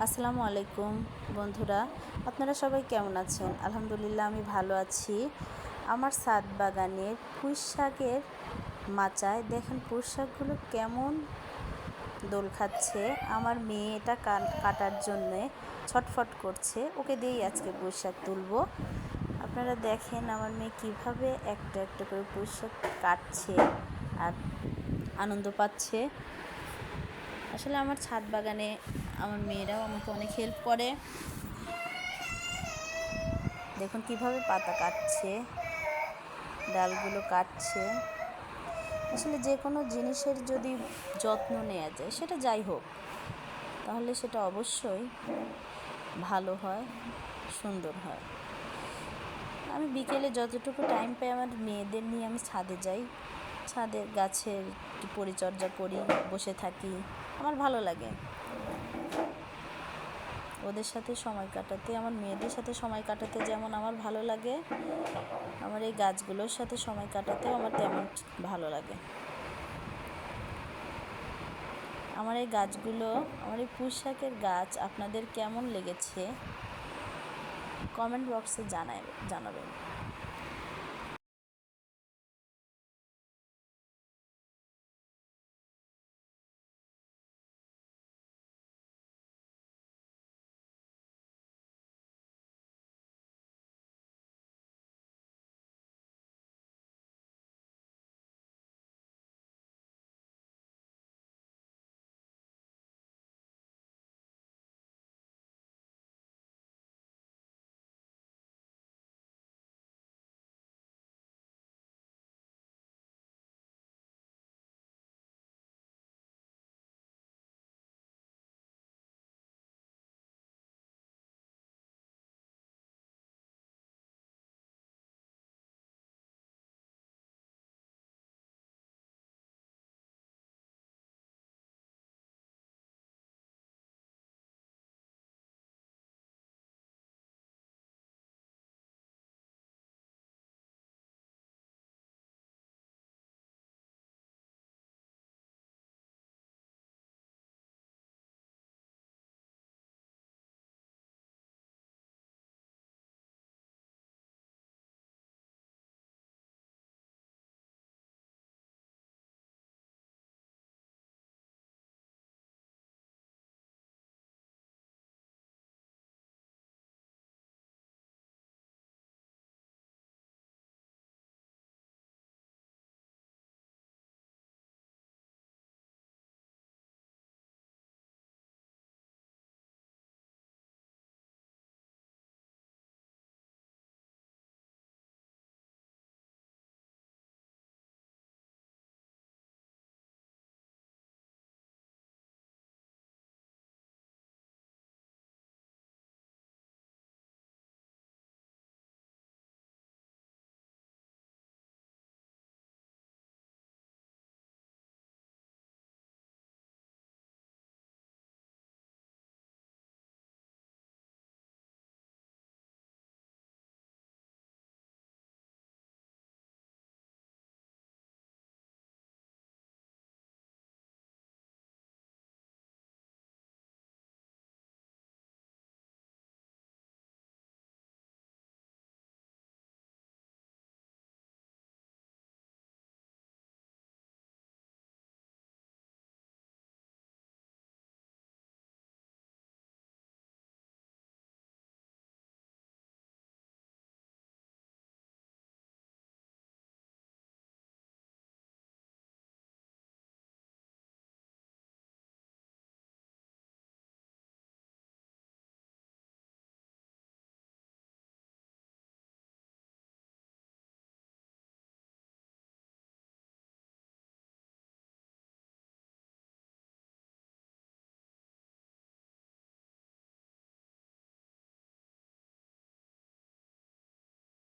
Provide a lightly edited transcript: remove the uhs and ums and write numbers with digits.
আসসালামু আলাইকুম বন্ধুরা, আপনারা সবাই কেমন আছেন? আলহামদুলিল্লাহ আমি ভালো আছি। আমার ছাদ বাগানের পুঁই শাকের মাচায় দেখেন পুঁই শাকগুলো কেমন দোল খাচ্ছে। আমার মেয়ে এটা কাটার জন্যে ছটফট করছে, ওকে দিয়েই আজকে পুঁই শাক তুলবো। আপনারা দেখেন আমার মেয়ে কীভাবে একটা একটা করে পুঁই শাক কাটছে আর আনন্দ পাচ্ছে। আসলে আমার ছাদ বাগানে আমার মেয়েরাও আমাকে অনেক হেল্প করে। দেখুন কিভাবে পাতা কাটছে, ডালগুলো কাটছে। আসলে যে কোনো জিনিসের যদি যত্ন নেওয়া যায়, সেটা যাই হোক, তাহলে সেটা অবশ্যই ভালো হয়, সুন্দর হয়। আমি বিকেলে যতটুকু টাইম পাই আমার মেয়েদের নিয়ে আমি ছাদে যাই, ছাদের গাছের পরিচর্যা করি, বসে থাকি, আমার ভালো লাগে ওদের সাথে সময় কাটাতে। আমার মেয়েদের সাথে সময় কাটাতে যেমন আমার ভালো লাগে, আমার এই গাছগুলোর সাথে সময় কাটাতেও আমার তেমন ভালো লাগে। আমার এই গাছগুলো, আমার এই পুঁই শাকের গাছ আপনাদের কেমন লেগেছে কমেন্ট বক্সে জানাবেন।